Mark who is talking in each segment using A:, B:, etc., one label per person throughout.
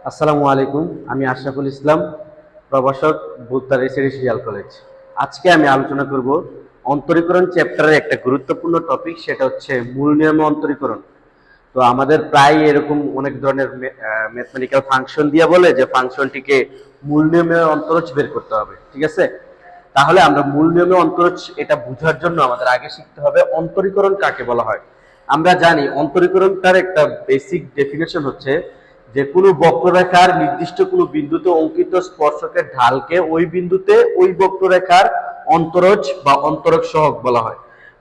A: আসসালামু আলাইকুম। আমি আশরাফুল ইসলাম, প্রভাষক, বুলতা রেসিডেন্সিয়াল কলেজ। আজকে আমি আলোচনা করব অন্তরীকরণ চ্যাপ্টারের একটা গুরুত্বপূর্ণ টপিক, সেটা হচ্ছে মূল নিয়মে অন্তরীকরণ। তো আমাদের প্রায় এরকম অনেক ধরনের ম্যাথমেটিক্যাল ফাংশন দিয়ে বলে যে ফাংশনটিকে মূল নিয়মে অন্তরজ বের করতে হবে, ঠিক আছে? তাহলে আমরা মূল নিয়মে অন্তরজ এটা বোঝার জন্য আমাদের আগে শিখতে হবে অন্তরীকরণ কাকে বলা হয়। আমরা জানি অন্তরীকরণটার একটা বেসিক ডেফিনেশন হচ্ছে যে কোনো বক্ররেখার নির্দিষ্ট কোনো বিন্দুতে অঙ্কিত স্পর্শকের ঢালকে ওই বিন্দুতে ওই বক্ররেখার অন্তরজ বা অন্তরক সহগ বলা হয়।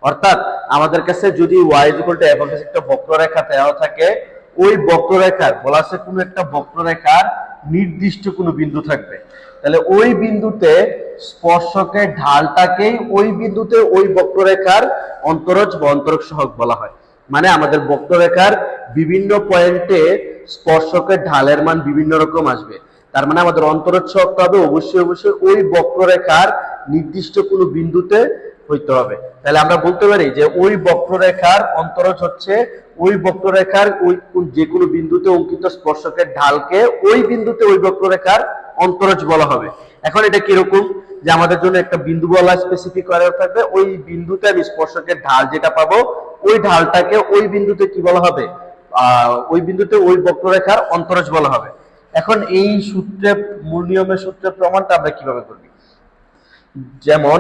A: অর্থাৎ আমাদের কাছে যদি y f of x একটা বক্ররেখা দেওয়া থাকে, ওই বক্ররেখার বলা আছে কোনো একটা বক্ররেখার নির্দিষ্ট কোনো বিন্দু থাকবে, তাহলে ওই বিন্দুতে স্পর্শকের ঢালটাকেই ওই বিন্দুতে ওই বক্ররেখার অন্তরজ বা অন্তরক সহগ বলা হয়। মানে আমাদের বক্ররেখার বিভিন্ন পয়েন্টে স্পর্শকের ঢালের মান বিভিন্ন রকম আসবে, তার মানে আমাদের অন্তরজ সহগটা হবে অবশ্যই ওই বক্ররেখার নির্দিষ্ট কোনো বিন্দুতে হইতে হবে। তাহলে আমরা বলতে পারি যে ওই বক্ররেখার অন্তরজ হচ্ছে ওই বক্ররেখার ওই যে কোনো বিন্দুতে অঙ্কিত স্পর্শকের ঢালকে ওই বিন্দুতে ওই বক্ররেখার অন্তরজ বলা হবে। এখন এটা কিরকম, যে আমাদের জন্য একটা বিন্দু বলা স্পেসিফিক করা থাকবে, ওই বিন্দুতে আমি স্পর্শকের ঢাল যেটা পাবো ওই ঢালটাকে ওই বিন্দুতে কি বলা হবে, ওই বিন্দুতে ওই বক্ররেখার অন্তরজ বলা হবে। এখন এই সূত্রে, মূল নিয়মের সূত্রের প্রমাণটা আমরা কিভাবে করব? যেমন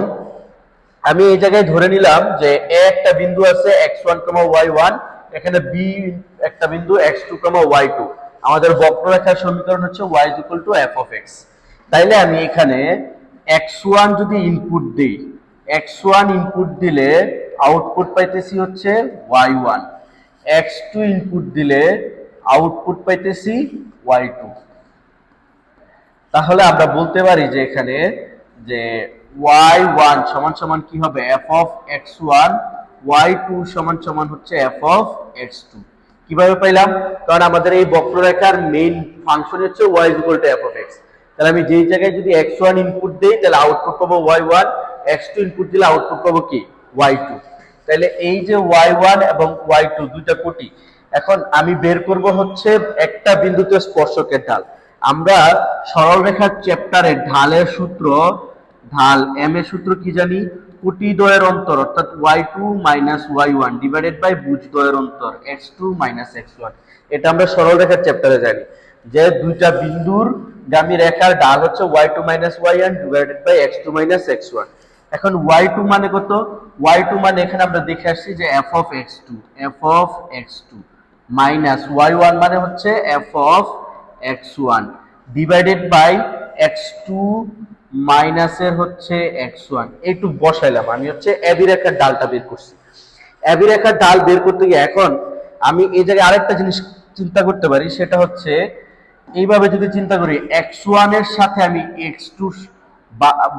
A: আমি এই জায়গায় ধরে নিলাম যে এ একটা বিন্দু আছে x1, y1, এখানে বি একটা বিন্দু x2, y2। আমাদের বক্ররেখার সমীকরণ হচ্ছে y f of x। তাইলে আমি এখানে x1 যদি ইনপুট দিই, x1 ইনপুট দিলে আউটপুট পাইতেছি হচ্ছে y1, x2 ইনপুট দিলে আউটপুট পাইতেছি y2। তাহলে আমরা বলতে পারি যে এখানে যে y1 সমান সমান কি হবে, f of x1, y2 সমান সমান হচ্ছে f of x2। কিভাবে পাইলাম? কারণ আমাদের এই বক্ররেখার মেইন ফাংশন হচ্ছে y f of x। তাহলে আমি যেই জায়গায় যদি x1 ইনপুট দেই তাহলে আউটপুট পাবো y1, x2 ইনপুট দিলে আউটপুট পাবো কি, y2। তাহলে এই যে y1 এবং y2 দুইটা কোটি। এখন আমি বের করব হচ্ছে একটা বিন্দুতে স্পর্শকের ঢাল। আমরা সরলরেখার চ্যাপ্টারে ঢালের সূত্র, ঢাল m এর সূত্র কি জানি, কোটি দ্বয়ের অন্তর অর্থাৎ y2 y1 ডিভাইডেড বাই ভুজ দ্বয়ের অন্তর x2 x1। এটা আমরা সরলরেখার চ্যাপ্টারে জানি যে দুইটা বিন্দুর গামী রেখার ঢাল হচ্ছে y2 y1 divided by x2 x1। এখন y2 মানে কত? y2 মানে এখানে আমরা দেখে আসছি যে f of x2 minus y1 মানে হচ্ছে f of x1 divided by x2 মাইনাসের হচ্ছে x1। এইটুক বসাইলাম, আমি হচ্ছে এবি রেখার ডালটা বের করছি। এবি রেখার ডাল বের করতে গিয়ে এখন আমি এই জায়গায় আরেকটা জিনিস চিন্তা করতে পারি, সেটা হচ্ছে এইভাবে যদি চিন্তা করি x1 এর সাথে আমি x2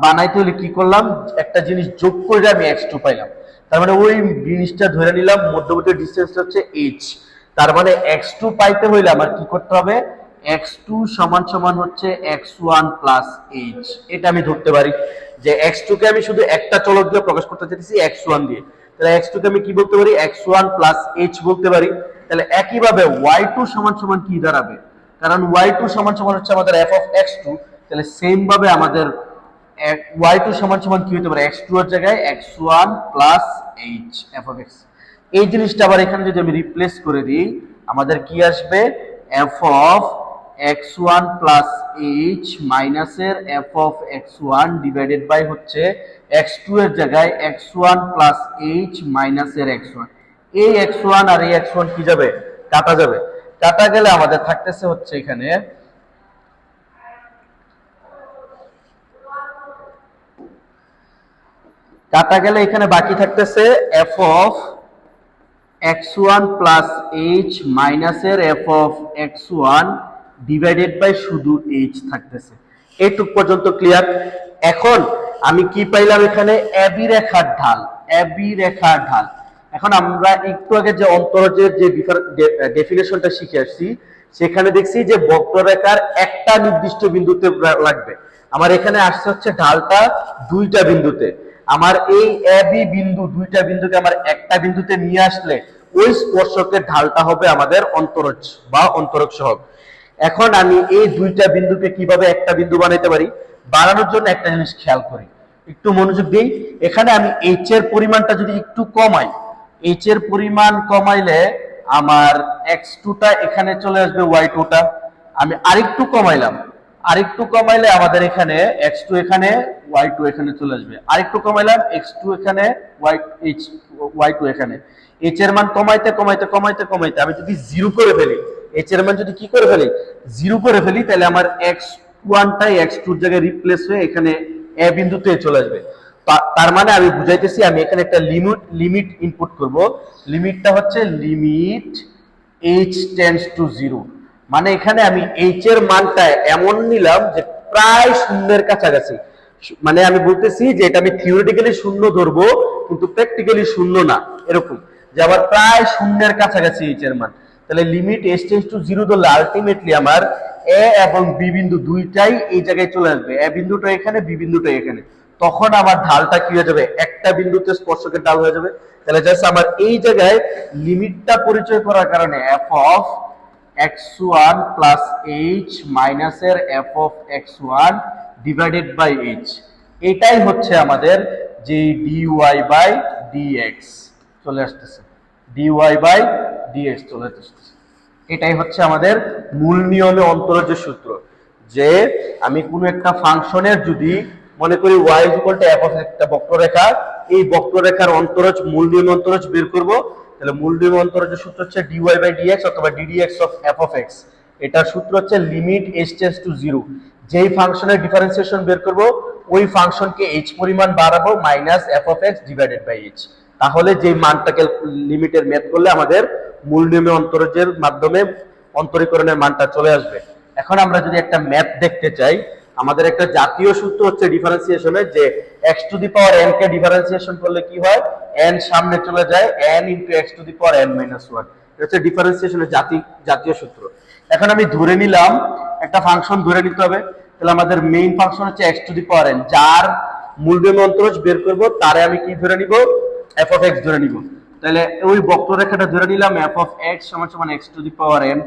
A: বানাইতে হলে কি করলাম, একটা জিনিস যোগ করে আমি x2 পাইলাম। তার মানে ওই জিনিসটা ধরে নিলাম মধ্যবর্তী ডিসটেন্সটা হচ্ছে h। তার মানে x2 পাইতে হইলে আমার কি করতে হবে, x2 সমান সমান হচ্ছে x1 প্লাস h। এটা আমি ধরতে পারি যে x2 কে আমি শুধু একটা চলক দিয়ে প্রকাশ করতে চাইতেছি x1 দিয়ে। তাহলে x2 কে আমি কি বলতে পারি, x1 প্লাস h বলতে পারি। তাহলে একইভাবে y2 সমান সমান কি দাঁড়াবে, কারণ y2 সমান সমান হচ্ছে আমাদের f of x2। তাহলে সেম ভাবে আমাদের y2 সমান সমান কি হতে পারে, x2 এর জায়গায় x1 plus h f of x। এই জিনিসটা আবার এখানে যদি আমি রিপ্লেস করে দিই, আমাদের কি আসবে, f of x1 plus h মাইনাসের f of x1 divided by হচ্ছে x2 এর জায়গায় x1 প্লাস h মাইনাসের x1। এই x1 আর এই x1 কি যাবে, কাটা যাবে। কাটা গেলে আমাদের থাকতেছে হচ্ছে এখানে কাটা গেলে এখানে বাকি থাকতেছে f of x1 plus h মাইনাসের f of x1 divided by শুধু h থাকতেছে। এইটুক পর্যন্ত ক্লিয়ার? এখন আমি কি পাইলাম এখানে, এবি রেখার ঢাল, এবি রেখার ঢাল। এখন আমরা একটু আগে যে অন্তরজের যে ডেফিনেশনটা শিখে আসছি, সেখানে দেখছি যে বক্ররেখার একটা নির্দিষ্ট বিন্দুতে লাগবে। আমার এখানে আসছে হচ্ছে ঢালটা দুইটা বিন্দুতে। আমার এই এবি বিন্দু, দুইটা বিন্দুকে আমার একটা বিন্দুতে নিয়ে আসলে ওই স্পর্শকের ঢালটা হবে আমাদের অন্তরজ বা অন্তরক সহগ। এখন আমি এই দুইটা বিন্দুকে কিভাবে একটা বিন্দু বানাইতে পারি, বানানোর জন্য একটা জিনিস খেয়াল করি, একটু মনোযোগ দিই। এখানে আমি এইচ এর পরিমাণটা যদি একটু কমাই, এইচ এর পরিমাণ কমাইলে আমার x2 টা এখানে চলে আসবে, y2 টা আমি আরেকটু কমাইলাম, আরেকটু কমাইলে আমাদের এখানে x2 এখানে, y2 এখানে চলে আসবে, আরেকটু কমাইলাম x2 এখানে, y2 এখানে। h এর মান কমাইতে কমাইতে কমাইতে কমাইতে আমি যদি 0 করে ফেলি, h এর মান যদি কি করে ফেলি, 0 করে ফেলি, তাহলে আমার x1 টাই x2 এর জায়গায় রিপ্লেস হয়ে এখানে a বিন্দুতে চলে আসবে। তার মানে আমি বুঝাইতেছি আমি এখানে একটা লিমিট ইনপুট করব, লিমিটটা হচ্ছে লিমিট h টেন্ডস টু 0, মানে এখানে আমি h এর মানটা এমন নিলাম যে প্রায় শূন্যের কাছাকাছি, মানে আমি বলতেছি যে এটা আমি থিওরিটিক্যালি শূন্য ধরবো কিন্তু প্র্যাকটিক্যালি শূন্য না, এরকম যে আবার প্রায় শূন্যের কাছাকাছি h এর মান। তাহলে লিমিট h টেন্ডস টু 0 ধরলে আলটিমেটলি আমার a এবং b বিন্দু দুইটাই এই জায়গায় চলে আসবে, a বিন্দুটা এখানে, b বিন্দুটা এখানে। তখন আমার ঢালটা কি হয়ে যাবে, একটা বিন্দুতে স্পর্শকের ঢাল হয়ে যাবে। তাহলে জাস্ট আমার এই জায়গায় লিমিটটা পরিচয় করার কারণে f of x1 plus h minus এর f of x1 divided by h, এটাই হচ্ছে আমাদের যে dy বাই dx চলে আসতেছে, dy বাই dx চলে আসতেছে। এটাই হচ্ছে আমাদের মূল নিয়মে অন্তরজ সূত্র, যে আমি কোনো একটা ফাংশনের যদি মনে করি y f of একটা বক্ররেখা, এই বক্ররেখার অন্তরজ মূল নিয়ম অন্তরজ বের করব, তাহলে মূল নিয়ম অন্তরজের সূত্র হচ্ছে dy বাই dx অথবা ddx of f of x। এটার সূত্র হচ্ছে লিমিট h টেন্ডস টু 0, যেই ফাংশনের ডিফারেন্সিয়েশন বের করব ওই ফাংশনকে h পরিমাণ বাড়াবো minus f of x divided by h, তাহলে যে মানটাকে লিমিটের ম্যাথ করলে আমাদের মূল নিয়মে অন্তরজের মাধ্যমে অন্তরীকরণের মানটা চলে আসবে। এখন আমরা যদি একটা ম্যাথ দেখতে চাই, আমাদের একটা জাতীয় সূত্র হচ্ছে ডিফারেন্সিয়েশনের, যে x to the power n K differentiation করলে কি হয়, n সামনে চলে যায়, n into x to the power n minus 1, এটা হচ্ছে ডিফারেন্সিয়েশনের জাতীয় সূত্র। এখন আমি ধরে নিলাম একটা ফাংশন ধরে নিতে হবে, তাহলে আমাদের মেইন ফাংশন হচ্ছে x to the power n, যার মূল নিয়মে অন্তরজ বের করব তারে আমি কি ধরে নিব, f of x ধরে নিব। তাহলে ওই বক্ররেখাটা ধরে নিলাম f of x সমান সমান x to the power n।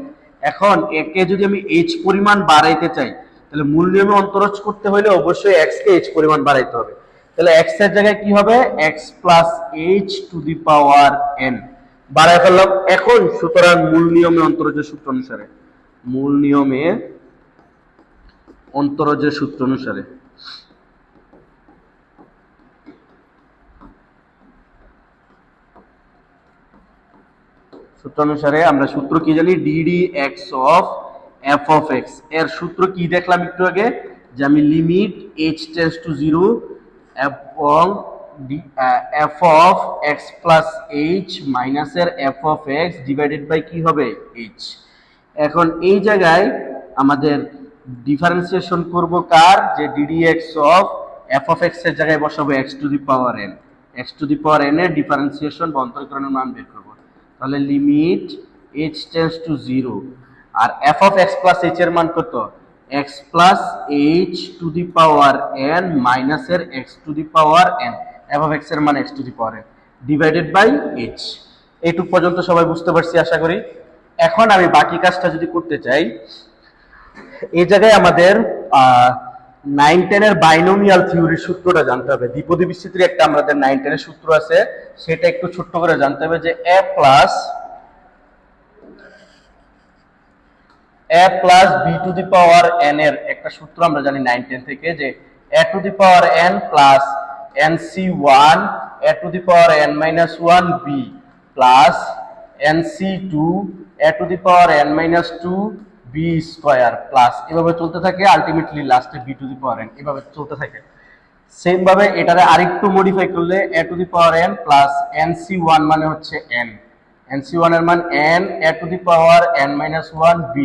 A: এখন একে যদি আমি h পরিমাণ বাড়াইতে চাই, তাহলে মূল নিয়মে অন্তরজ করতে হলে অবশ্যই x কে h পরিমাণ বাড়াইতে হবে। তাহলে x এর জায়গায় কি হবে, x plus h to the power n বাড়াই ফেললাম। এখন সুতরাং মূল নিয়মে অন্তরজের সূত্র অনুসারে, মূল নিয়মে অন্তরজের সূত্র অনুসারে সূত্র অনুসারে আমরা সূত্র কি জানি, ddx of f of x এর সূত্র কি দেখলাম একটু আগে, যে আমি লিমিট h টেন্ডস টু 0 এবং f of x plus h minus এর f of x divided by কি হবে h। এখন এই জায়গায় আমাদের ডিফারেন্সিয়েশন করব কার, যে ddx of f of x এর জায়গায় বসাবো x to the power n, x to the power n এর ডিফারেন্সিয়েশন বা অন্তরীকরণের মান বের করব। তাহলে লিমিট h টেন্ডস টু 0 আর f of x plus h এর মান কত, x plus h to the power n minus এর x to the power n, f of x এর মান x to the power n divided by h। এইটুক পর্যন্ত সবাই বুঝতে পারছি আশা করি। এখন আমি বাকি কাজটা যদি করতে চাই, এই জায়গায় আমাদের 9-10 এর বাইনোমিয়াল থিওরির সূত্রটা জানতে হবে, দ্বিপদী বিস্তৃতির একটা আমাদের 9-10 এর সূত্র আছে, সেটা একটু ছোট্ট করে জানতে হবে, যে a প্লাস b to the power n এর একটা সূত্র আমরা জানি 9-10 থেকে, যে a to the power n plus nc1 a to the power n minus 1 b plus nc2 a to the power n minus 2 b square plus, এভাবে চলতে থাকে, আলটিমেটলি লাস্টে b to the power n, এভাবে চলতে থাকে। Same ভাবে এটারে আরেকটু মডিফাই করলে a to the power n plus nc1 মানে হচ্ছে n, nc1 এর মান n a to the power n minus 1 b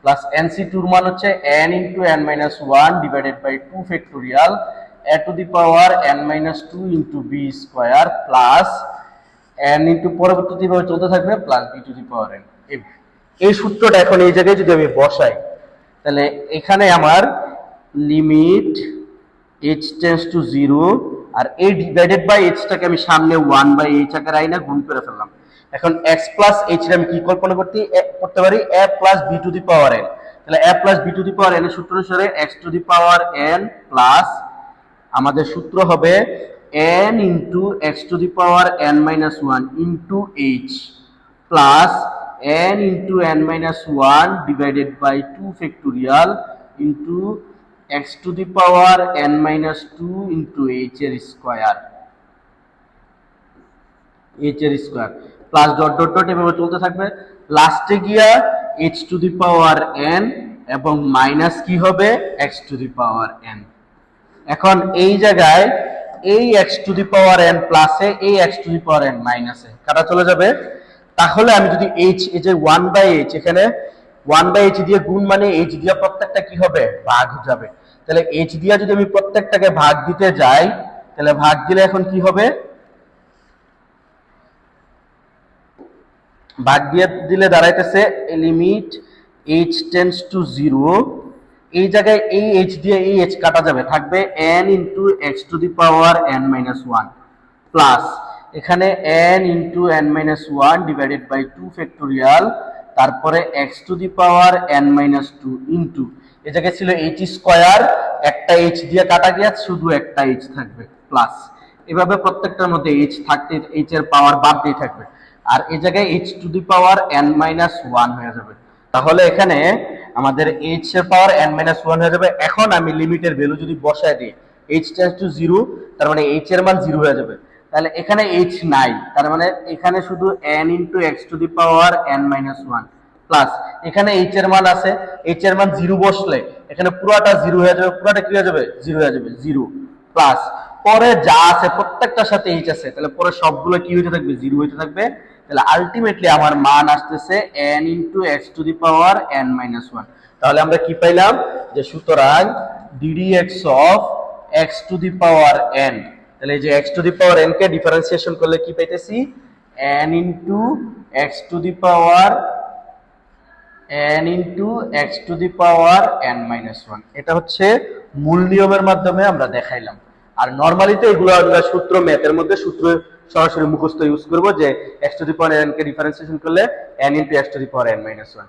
A: plus nc2 এর মান হচ্ছে n into n minus 1 divided by 2 factorial a to the power n minus 2 into b square plus n into পরবর্তীতে ভাবে চলতে থাকবে plus b to the power n। এই সূত্রটা এখন এই জায়গায় যদি আমি বসাই, তাহলে এখানে আমার লিমিট h টেন্ডস টু 0 আর a ডিভাইডেড বাই h টাকে আমি সামনে 1 বাই h আকারে আইনা গুণ করে ফেললাম। এখন x প্লাস h এর আমি কি কল্পনা করতে পারি, a প্লাস b to the power n, তাহলে a প্লাস b to the power n এর সূত্র অনুসারে x to the power n plus আমাদের সূত্র হবে n into x to the power n minus 1 into h plus n into n minus 1 divided by 2 factorial into x to the power n minus 2 into h এর square plus dot dot dot এভাবে চলতে থাকবে, লাস্টে গিয়া h to the power n এবং minus কি হবে x to the power n। এখন এই জায়গায় এই x to the power n প্লাসে এই x to the power n মাইনাসে কাটা চলে যাবে। তাহলে আমি যদি h এই যে 1/h এখানে 1/h দিয়ে গুণ মানে h দিয়ে প্রত্যেকটা কি হবে ভাগ হয়ে যাবে। তাহলে h দিয়ে যদি আমি প্রত্যেকটাকে ভাগ দিতে যাই তাহলে ভাগ দিলে এখন কি হবে, ভাগ দিয়ে দিলে দাঁড়াইতেছে লিমিট h টেন্ডস টু 0, এই জায়গায় এই h দিয়ে এই h কাটা যাবে, থাকবে n into x to the power n minus 1 plus এখানে n into n minus 1 divided by 2 factorial, তারপরে x to the power n minus 2 into এই জায়গায় ছিল h স্কয়ার, একটা h দিয়ে কাটা গিয়ে শুধু একটা h থাকবে প্লাস এভাবে প্রত্যেকটার মধ্যে h থাকতে h এর পাওয়ার বাদ দিয়ে থাকবে আর এই জায়গায় h to the power n minus 1 হয়ে যাবে। তাহলে এখানে আমাদের h এর পাওয়ার n মাইনাস 1 হয়ে যাবে। এখন আমি লিমিটের ভ্যালু যদি বসায় দিই h টেন্ডস টু 0, তার মানে h এর মান 0 হয়ে যাবে। তাহলে এখানে h নাই, তার মানে এখানে শুধু n into x to the power n minus 1 plus এখানে h এর মান আছে, h এর মান 0 বসলে এখানে পুরোটা 0 হয়ে যাবে, পুরোটা কি হয়ে যাবে 0 হয়ে যাবে 0 প্লাস পরে যা আছে প্রত্যেকটার সাথে h আছে, তাহলে পরে সবগুলো কি হইতে থাকবে 0 হইতে থাকবে। তাহলে আলটিমেটলি আমার মান আসতেছে n into x to the power n minus 1। তাহলে আমরা কি পাইলাম যে সুতরাং ddx of x to the power n, তাহলে এই যে x to the power n K differentiation করলে কি পাইতেছি n into x to the power n into x to the power n minus 1। এটা হচ্ছে মূল নিয়মের মাধ্যমে আমরা দেখাইলাম। আর নরমালিতে এগুলো আমরা সূত্র ম্যাথের মধ্যে সূত্র সরাসরি মুখস্থ ইউজ করব যে x to the power n K differentiation করলে n into x to the power n minus 1।